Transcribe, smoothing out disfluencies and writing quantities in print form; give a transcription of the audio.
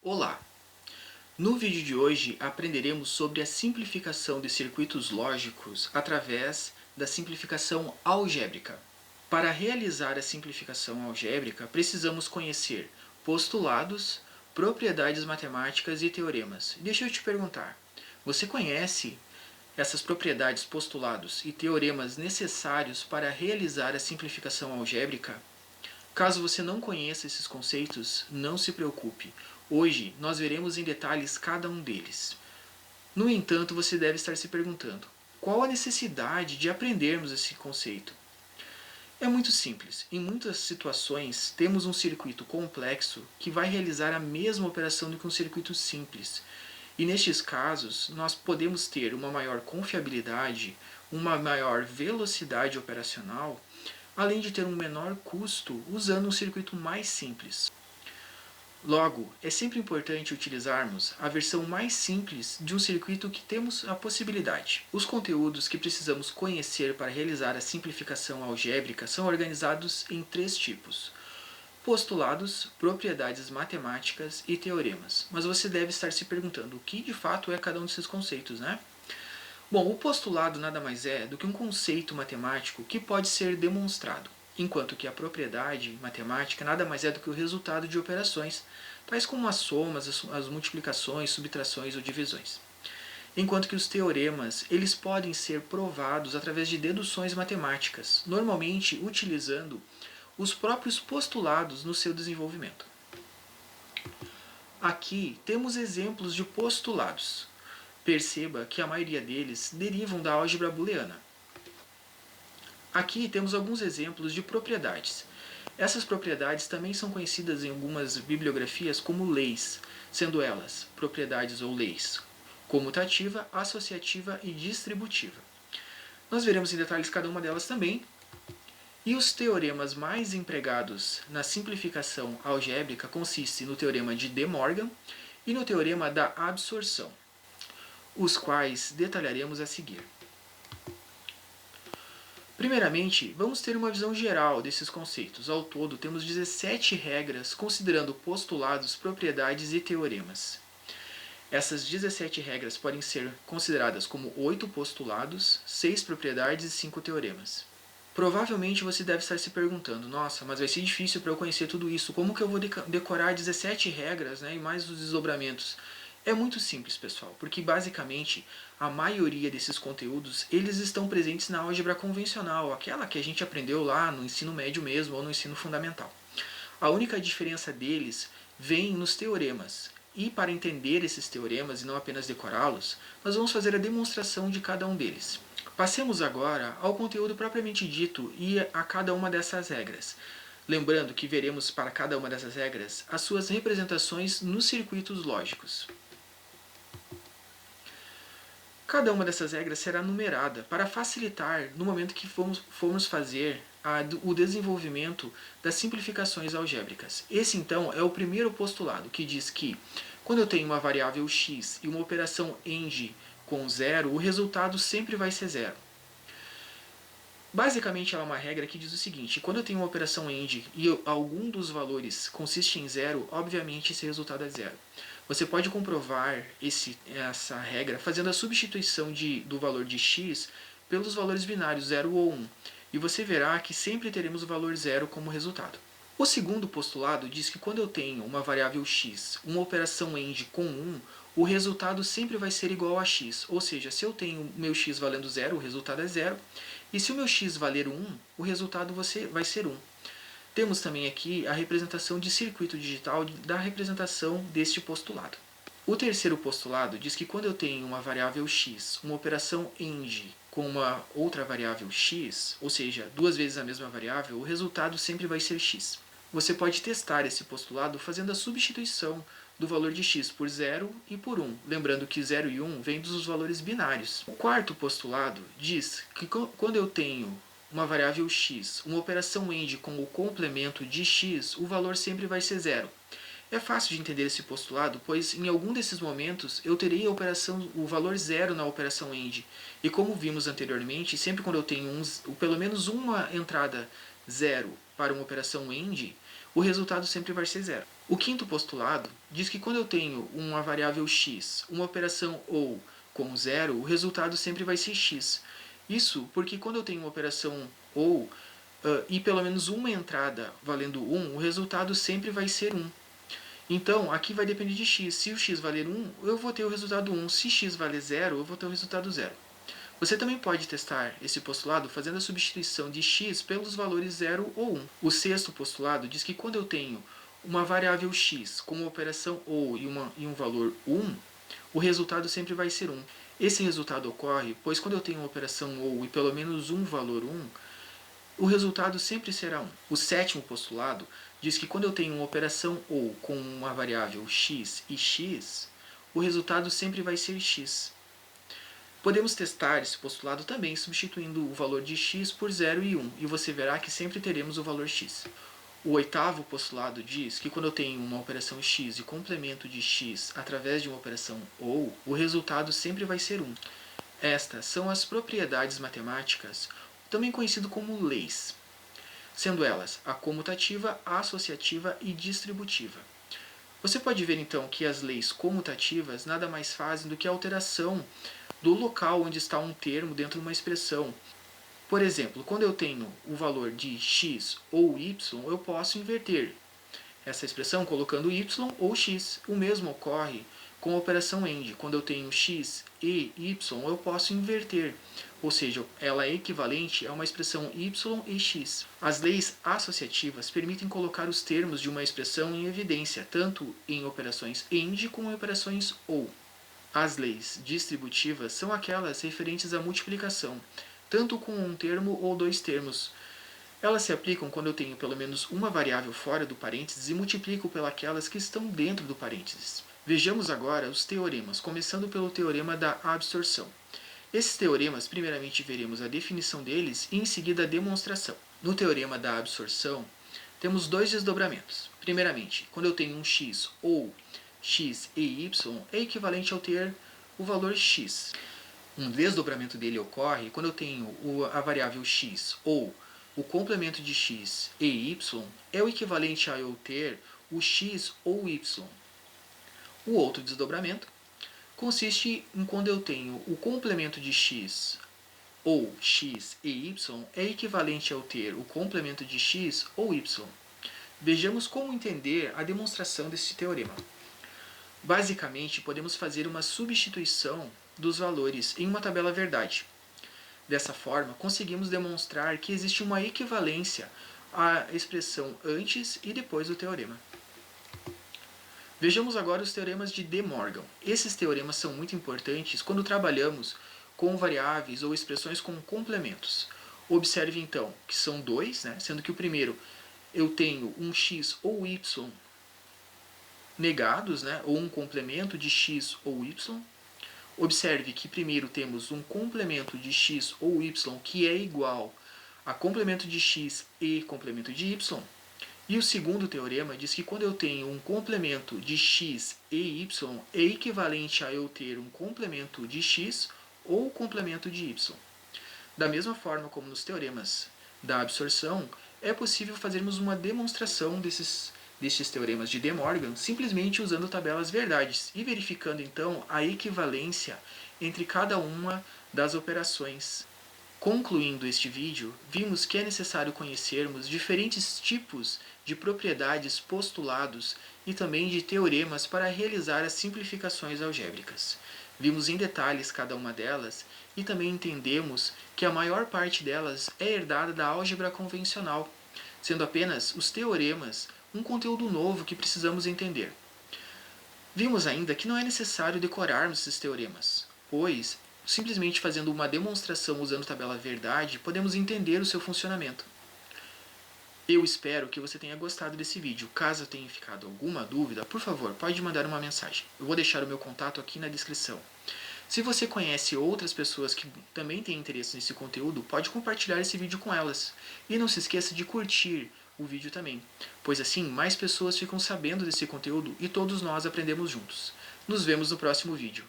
Olá! No vídeo de hoje aprenderemos sobre a simplificação de circuitos lógicos através da simplificação algébrica. Para realizar a simplificação algébrica, precisamos conhecer postulados, propriedades matemáticas e teoremas. Deixa eu te perguntar, você conhece essas propriedades, postulados e teoremas necessários para realizar a simplificação algébrica? Caso você não conheça esses conceitos, não se preocupe. Hoje nós veremos em detalhes cada um deles. No entanto, você deve estar se perguntando: qual a necessidade de aprendermos esse conceito? É muito simples. Em muitas situações, temos um circuito complexo que vai realizar a mesma operação do que um circuito simples. E nestes casos, nós podemos ter uma maior confiabilidade, uma maior velocidade operacional, além de ter um menor custo usando um circuito mais simples. Logo, é sempre importante utilizarmos a versão mais simples de um circuito que temos a possibilidade. Os conteúdos que precisamos conhecer para realizar a simplificação algébrica são organizados em três tipos: postulados, propriedades matemáticas e teoremas. Mas você deve estar se perguntando o que de fato é cada um desses conceitos, né? Bom, o postulado nada mais é do que um conceito matemático que pode ser demonstrado, enquanto que a propriedade matemática nada mais é do que o resultado de operações, tais como as somas, as multiplicações, subtrações ou divisões. Enquanto que os teoremas, eles podem ser provados através de deduções matemáticas, normalmente utilizando os próprios postulados no seu desenvolvimento. Aqui temos exemplos de postulados. Perceba que a maioria deles derivam da álgebra booleana. Aqui temos alguns exemplos de propriedades. Essas propriedades também são conhecidas em algumas bibliografias como leis, sendo elas propriedades ou leis comutativa, associativa e distributiva. Nós veremos em detalhes cada uma delas também. E os teoremas mais empregados na simplificação algébrica consistem no teorema de De Morgan e no teorema da absorção, os quais detalharemos a seguir. Primeiramente, vamos ter uma visão geral desses conceitos. Ao todo, temos 17 regras considerando postulados, propriedades e teoremas. Essas 17 regras podem ser consideradas como 8 postulados, 6 propriedades e 5 teoremas. Provavelmente você deve estar se perguntando: nossa, mas vai ser difícil para eu conhecer tudo isso, como que eu vou decorar 17 regras, né, e mais os desdobramentos? É muito simples, pessoal, porque basicamente a maioria desses conteúdos eles estão presentes na álgebra convencional, aquela que a gente aprendeu lá no ensino médio mesmo ou no ensino fundamental. A única diferença deles vem nos teoremas. E para entender esses teoremas e não apenas decorá-los, nós vamos fazer a demonstração de cada um deles. Passemos agora ao conteúdo propriamente dito e a cada uma dessas regras. Lembrando que veremos para cada uma dessas regras as suas representações nos circuitos lógicos. Cada uma dessas regras será numerada para facilitar no momento que formos fazer o desenvolvimento das simplificações algébricas. Esse então é o primeiro postulado, que diz que quando eu tenho uma variável x e uma operação end com zero, o resultado sempre vai ser zero. Basicamente, ela é uma regra que diz o seguinte: quando eu tenho uma operação end e algum dos valores consiste em zero, obviamente esse resultado é zero. Você pode comprovar essa regra fazendo a substituição do valor de x pelos valores binários 0 ou 1, e você verá que sempre teremos o valor zero como resultado. O segundo postulado diz que quando eu tenho uma variável x, uma operação end com 1, o resultado sempre vai ser igual a x, ou seja, se eu tenho meu x valendo 0, o resultado é 0, e se o meu x valer 1, o resultado vai ser 1. Temos também aqui a representação de circuito digital da representação deste postulado. O terceiro postulado diz que quando eu tenho uma variável x, uma operação end com uma outra variável x, ou seja, duas vezes a mesma variável, o resultado sempre vai ser x. Você pode testar esse postulado fazendo a substituição do valor de x por 0 e por 1, lembrando que 0 e 1 vêm dos valores binários. O quarto postulado diz que quando eu tenho uma variável x, uma operação end com o complemento de x, o valor sempre vai ser 0. É fácil de entender esse postulado, pois em algum desses momentos eu terei o valor 0 na operação end. E como vimos anteriormente, sempre quando eu tenho pelo menos uma entrada 0 para uma operação end, o resultado sempre vai ser zero. O quinto postulado diz que quando eu tenho uma variável x, uma operação OU com zero, o resultado sempre vai ser x. Isso porque quando eu tenho uma operação OU e pelo menos uma entrada valendo 1, o resultado sempre vai ser 1. Então, aqui vai depender de x. Se o x valer 1, eu vou ter o resultado 1. Se x valer 0, eu vou ter o resultado 0. Você também pode testar esse postulado fazendo a substituição de x pelos valores 0 ou 1. O sexto postulado diz que quando eu tenho uma variável x com uma operação OU e um valor 1, o resultado sempre vai ser 1. Esse resultado ocorre, pois quando eu tenho uma operação OU e pelo menos um valor 1, o resultado sempre será 1. O sétimo postulado diz que quando eu tenho uma operação OU com uma variável x e x, o resultado sempre vai ser x. Podemos testar esse postulado também substituindo o valor de x por 0 e 1, e você verá que sempre teremos o valor x. O oitavo postulado diz que quando eu tenho uma operação x e complemento de x através de uma operação OU, o resultado sempre vai ser 1. Estas são as propriedades matemáticas, também conhecido como leis, sendo elas a comutativa, a associativa e distributiva. Você pode ver então que as leis comutativas nada mais fazem do que a alteração do local onde está um termo dentro de uma expressão. Por exemplo, quando eu tenho o valor de x ou y, eu posso inverter essa expressão colocando y ou x. O mesmo ocorre com a operação AND. Quando eu tenho x e y, eu posso inverter, ou seja, ela é equivalente a uma expressão y e x. As leis associativas permitem colocar os termos de uma expressão em evidência, tanto em operações AND como em operações OR. As leis distributivas são aquelas referentes à multiplicação, tanto com um termo ou dois termos. Elas se aplicam quando eu tenho pelo menos uma variável fora do parênteses e multiplico pelas que estão dentro do parênteses. Vejamos agora os teoremas, começando pelo teorema da absorção. Esses teoremas, primeiramente veremos a definição deles e em seguida a demonstração. No teorema da absorção, temos dois desdobramentos. Primeiramente, quando eu tenho um x ou x e y, é equivalente ao ter o valor x. Um desdobramento dele ocorre quando eu tenho a variável x ou o complemento de x e y é o equivalente a eu ter o x ou y. O outro desdobramento consiste em quando eu tenho o complemento de x ou x e y é equivalente ao ter o complemento de x ou y. Vejamos como entender a demonstração desse teorema. Basicamente, podemos fazer uma substituição dos valores em uma tabela verdade. Dessa forma, conseguimos demonstrar que existe uma equivalência à expressão antes e depois do teorema. Vejamos agora os teoremas de De Morgan. Esses teoremas são muito importantes quando trabalhamos com variáveis ou expressões com complementos. Observe então que são dois, sendo que o primeiro eu tenho um x ou y negados, ou um complemento de x ou y. Observe que primeiro temos um complemento de x ou y que é igual a complemento de x e complemento de y. E o segundo teorema diz que quando eu tenho um complemento de x e y é equivalente a eu ter um complemento de x ou complemento de y. Da mesma forma como nos teoremas da absorção, é possível fazermos uma demonstração destes teoremas de De Morgan simplesmente usando tabelas verdades e verificando então a equivalência entre cada uma das operações. Concluindo este vídeo, vimos que é necessário conhecermos diferentes tipos de propriedades postulados e também de teoremas para realizar as simplificações algébricas. Vimos em detalhes cada uma delas e também entendemos que a maior parte delas é herdada da álgebra convencional, sendo apenas os teoremas um conteúdo novo que precisamos entender. Vimos ainda que não é necessário decorarmos esses teoremas, pois, simplesmente fazendo uma demonstração usando tabela verdade, podemos entender o seu funcionamento. Eu espero que você tenha gostado desse vídeo. Caso tenha ficado alguma dúvida, por favor, pode mandar uma mensagem. Eu vou deixar o meu contato aqui na descrição. Se você conhece outras pessoas que também têm interesse nesse conteúdo, pode compartilhar esse vídeo com elas. E não se esqueça de curtir o vídeo também, pois assim mais pessoas ficam sabendo desse conteúdo e todos nós aprendemos juntos. Nos vemos no próximo vídeo.